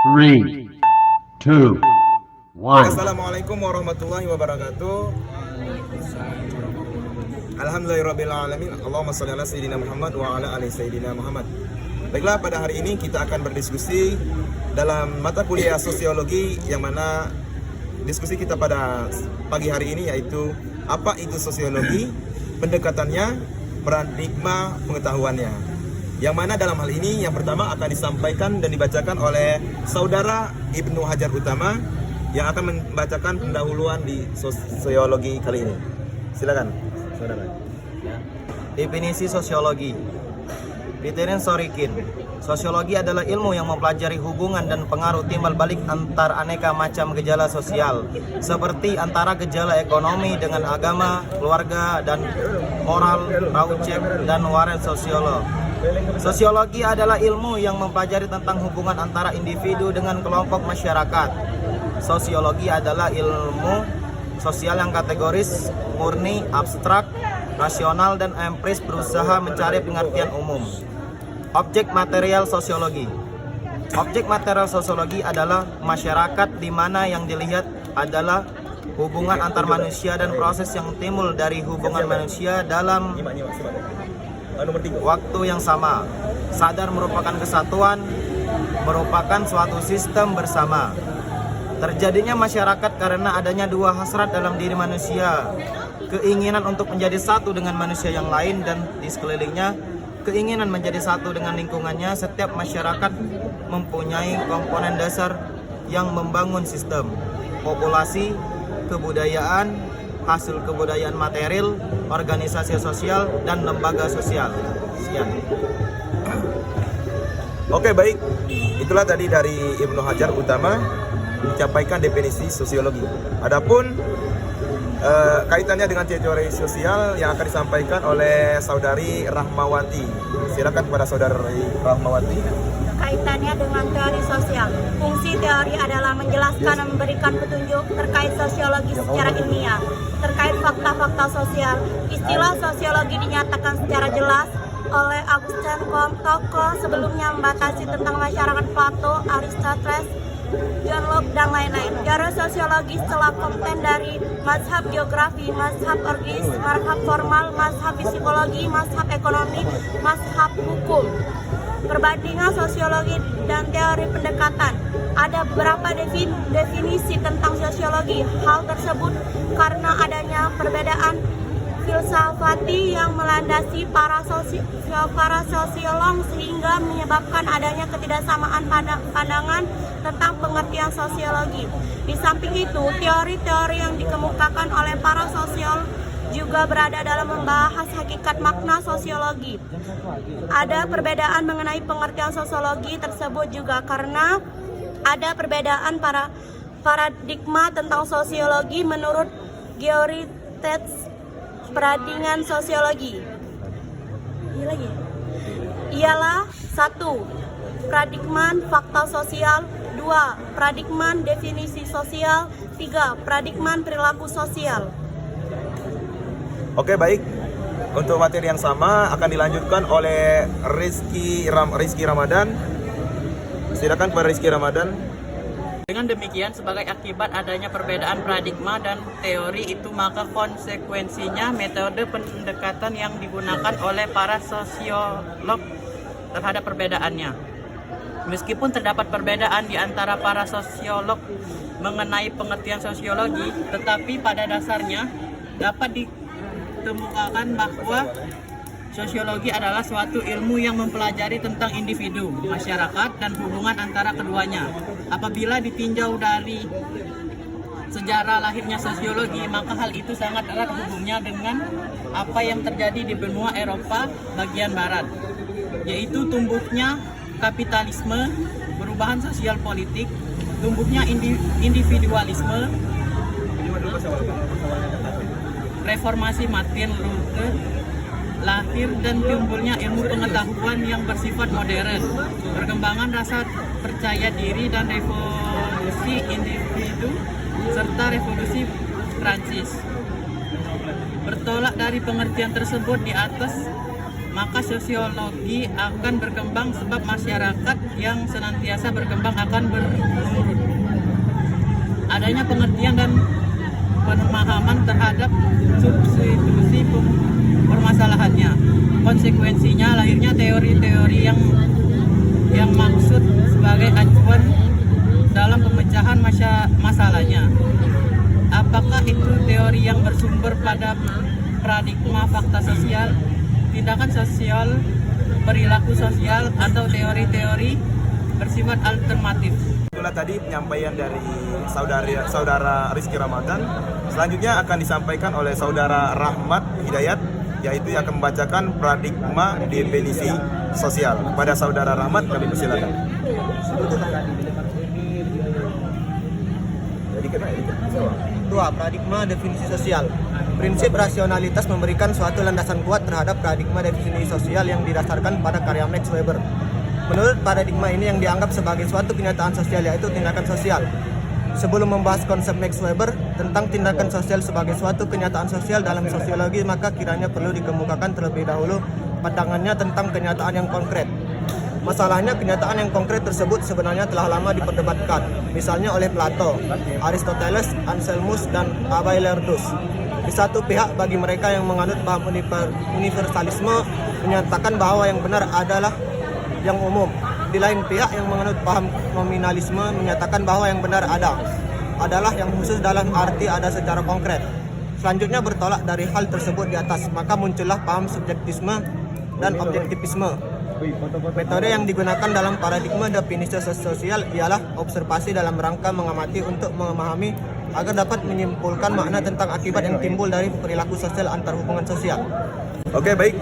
3, 2, 1. Assalamualaikum warahmatullahi wabarakatuh. Alhamdulillahirrabbilalamin. Allahumma sholli ala sayyidina Muhammad wa ala ali sayyidina Muhammad. Baiklah, pada hari ini kita akan berdiskusi dalam mata kuliah sosiologi, yang mana diskusi kita pada pagi hari ini yaitu apa itu sosiologi, pendekatannya, paradigma pengetahuannya. Yang mana dalam hal ini yang pertama akan disampaikan dan dibacakan oleh Saudara Ibnu Hajar Utama yang akan membacakan pendahuluan di sosiologi kali ini. Silakan, Saudara. Definisi sosiologi. Peter Sorikin. Sosiologi adalah ilmu yang mempelajari hubungan dan pengaruh timbal balik antar aneka macam gejala sosial, seperti antara gejala ekonomi dengan agama, keluarga, dan moral, Raucek, dan Warren Sosiolog. Sosiologi adalah ilmu yang mempelajari tentang hubungan antara individu dengan kelompok masyarakat. Sosiologi adalah ilmu sosial yang kategoris, murni, abstrak, rasional, dan empiris, berusaha mencari pengertian umum. Objek material sosiologi. Objek material sosiologi adalah masyarakat, di mana yang dilihat adalah hubungan antar manusia dan proses yang timbul dari hubungan manusia dalam waktu yang sama. Sadar merupakan kesatuan, merupakan suatu sistem bersama. Terjadinya masyarakat karena adanya dua hasrat dalam diri manusia, keinginan untuk menjadi satu dengan manusia yang lain dan di sekelilingnya, keinginan menjadi satu dengan lingkungannya. Setiap masyarakat mempunyai komponen dasar yang membangun sistem: populasi, kebudayaan, hasil kebudayaan material, organisasi sosial, dan lembaga sosial. Sekian. Oke, baik. Itulah tadi dari Ibnu Hajar Utama menyampaikan definisi sosiologi. Adapun kaitannya dengan teori sosial yang akan disampaikan oleh Saudari Rahmawati. Silakan kepada Saudari Rahmawati. Kaitannya dengan teori sosial. Fungsi teori adalah menjelaskan dan memberikan petunjuk terkait sosiologi secara ilmiah, terkait fakta-fakta sosial. Istilah sosiologi dinyatakan secara jelas oleh Augustin Comte sebelumnya membatasi tentang masyarakat Plato, Aristoteles, John Locke, dan lain-lain. Teori sosiologi setelah kompeten dari mazhab geografi, mazhab orgis, mazhab formal, mazhab psikologi, mazhab ekonomi, mazhab hukum. Perbandingan sosiologi dan teori pendekatan. Ada beberapa definisi tentang sosiologi. Hal tersebut karena adanya perbedaan filsafati yang melandasi para sosiolog, sehingga menyebabkan adanya ketidaksamaan pandangan tentang pengertian sosiologi. Di samping itu, teori-teori yang dikemukakan oleh para sosiolog juga berada dalam membahas hakikat makna sosiologi. Ada perbedaan mengenai pengertian sosiologi tersebut juga karena ada perbedaan paradigma tentang sosiologi menurut Georites. Paradigma sosiologi ialah 1. Paradigma fakta sosial, 2. Paradigma definisi sosial, 3. Paradigma perilaku sosial. Oke, baik. Untuk materi yang sama akan dilanjutkan oleh Rizky Ramadan. Silakan kepada Rizky Ramadan. Dengan demikian, sebagai akibat adanya perbedaan paradigma dan teori itu, maka konsekuensinya metode pendekatan yang digunakan oleh para sosiolog terhadap perbedaannya. Meskipun terdapat perbedaan di antara para sosiolog mengenai pengertian sosiologi, tetapi pada dasarnya dapat ditemukan bahwa sosiologi adalah suatu ilmu yang mempelajari tentang individu, masyarakat, dan hubungan antara keduanya. Apabila ditinjau dari sejarah lahirnya sosiologi, maka hal itu sangat erat hubungannya dengan apa yang terjadi di benua Eropa bagian barat, yaitu tumbuhnya kapitalisme, perubahan sosial politik, tumbuhnya individualisme, reformasi Martin Luther, lahir dan timbulnya ilmu pengetahuan yang bersifat modern, perkembangan rasa percaya diri dan revolusi individu, serta revolusi Prancis. Bertolak dari pengertian tersebut di atas, maka sosiologi akan berkembang sebab masyarakat yang senantiasa berkembang akan menurun. Adanya pengertian dan pemahaman terhadap substitusi permasalahannya. Konsekuensinya lahirnya teori-teori yang maksud sebagai acuan dalam pemecahan masalahnya. Apakah itu teori yang bersumber pada paradigma fakta sosial, tindakan sosial, perilaku sosial, atau teori-teori bersifat alternatif? Itulah tadi penyampaian dari saudara Rizky Ramadan. Selanjutnya akan disampaikan oleh saudara Rahmat Hidayat, yaitu yang akan membacakan paradigma definisi sosial. Kepada saudara Rahmat kami persilakan. Dua, paradigma definisi sosial. Prinsip rasionalitas memberikan suatu landasan kuat terhadap paradigma definisi sosial yang didasarkan pada karya Max Weber. Menurut paradigma ini yang dianggap sebagai suatu kenyataan sosial yaitu tindakan sosial. Sebelum membahas konsep Max Weber tentang tindakan sosial sebagai suatu kenyataan sosial dalam sosiologi, maka kiranya perlu dikemukakan terlebih dahulu pandangannya tentang kenyataan yang konkret. Masalahnya, kenyataan yang konkret tersebut sebenarnya telah lama diperdebatkan, misalnya oleh Plato, Aristoteles, Anselmus, dan Abelardus. Di satu pihak, bagi mereka yang menganut paham universalisme, menyatakan bahwa yang benar adalah yang umum. Di lain pihak, yang menganut paham nominalisme menyatakan bahwa yang benar adalah yang khusus dalam arti ada secara konkret. Selanjutnya, bertolak dari hal tersebut di atas, maka muncullah paham subjektisme dan objektivisme. Metode yang digunakan dalam paradigma definisi sosial ialah observasi dalam rangka mengamati untuk memahami agar dapat menyimpulkan makna tentang akibat yang timbul dari perilaku sosial antar hubungan sosial. Oke, baik.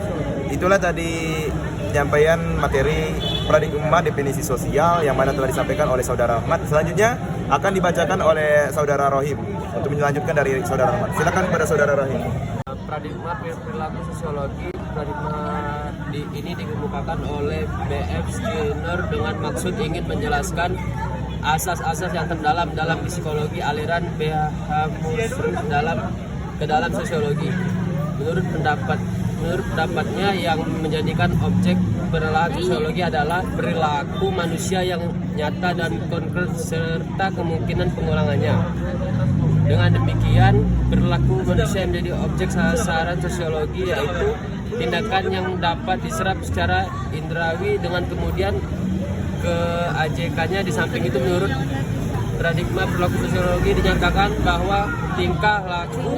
Itulah tadi penyampaian materi paradigma definisi sosial yang mana telah disampaikan oleh saudara Ahmad. Selanjutnya akan dibacakan oleh saudara Rohim untuk melanjutkan dari saudara Ahmad. Silakan kepada saudara Rohim. Paradigma perilaku sosiologi, paradigma ini dikemukakan oleh B.F. Skinner dengan maksud ingin menjelaskan asas-asas yang terdalam dalam psikologi aliran behaviorisme ke dalam sosiologi. Menurut pendapatnya, yang menjadikan objek perilaku sosiologi adalah perilaku manusia yang nyata dan konkret serta kemungkinan pengulangannya. Dengan demikian, perilaku manusia yang menjadi objek sasaran sosiologi yaitu tindakan yang dapat diserap secara indrawi dengan kemudian ke AJK-nya. Di samping itu, menurut paradigma perilaku sosiologi dinyatakan bahwa tingkah laku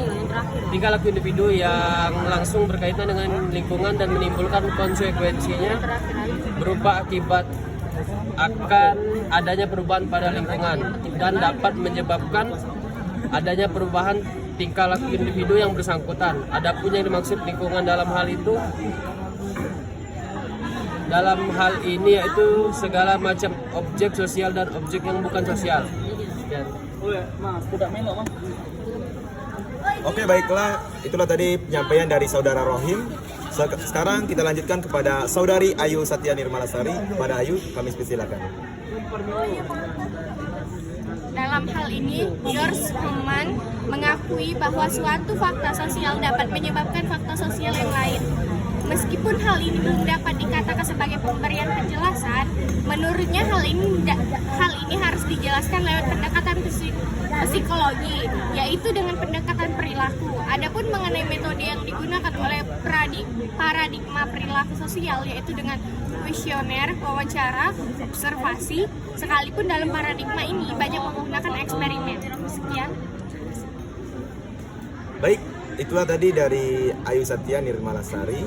individu yang langsung berkaitan dengan lingkungan dan menimbulkan konsekuensinya berupa akibat akan adanya perubahan pada lingkungan dan dapat menyebabkan adanya perubahan tingkah laku individu yang bersangkutan. Adapun yang dimaksud lingkungan dalam hal ini yaitu segala macam objek sosial dan objek yang bukan sosial. Oke, baiklah, itulah tadi penyampaian dari saudara Rohim. Sekarang kita lanjutkan kepada saudari Ayu Satya Nirmalasari. Kepada Ayu kami persilakan. Dalam hal ini, George Hoffman mengakui bahwa suatu fakta sosial dapat menyebabkan fakta sosial yang lain. Meskipun hal ini belum dapat dikatakan sebagai pemberian penjelasan, menurutnya hal ini harus dijelaskan lewat pendekatan psikologi, yaitu dengan pendekatan perilaku. Adapun mengenai metode yang digunakan oleh paradigma perilaku sosial, yaitu dengan kuesioner, wawancara, observasi, sekalipun dalam paradigma ini banyak menggunakan eksperimen. Sekian. Baik, itulah tadi dari Ayu Satya Nirmalasari.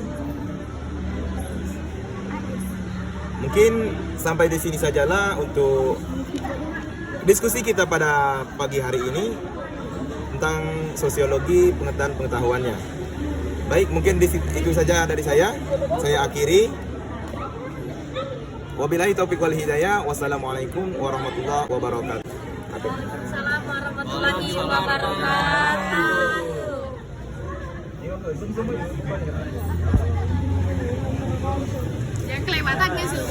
Mungkin sampai di sini sajalah untuk diskusi kita pada pagi hari ini tentang sosiologi pengetahuannya. Baik, mungkin itu saja dari saya. Saya akhiri. Wabillahi taufiq wal hidayah. Wassalamualaikum warahmatullahi wabarakatuh. Assalamualaikum warahmatullahi wabarakatuh. Yang kelewatan nggak sih?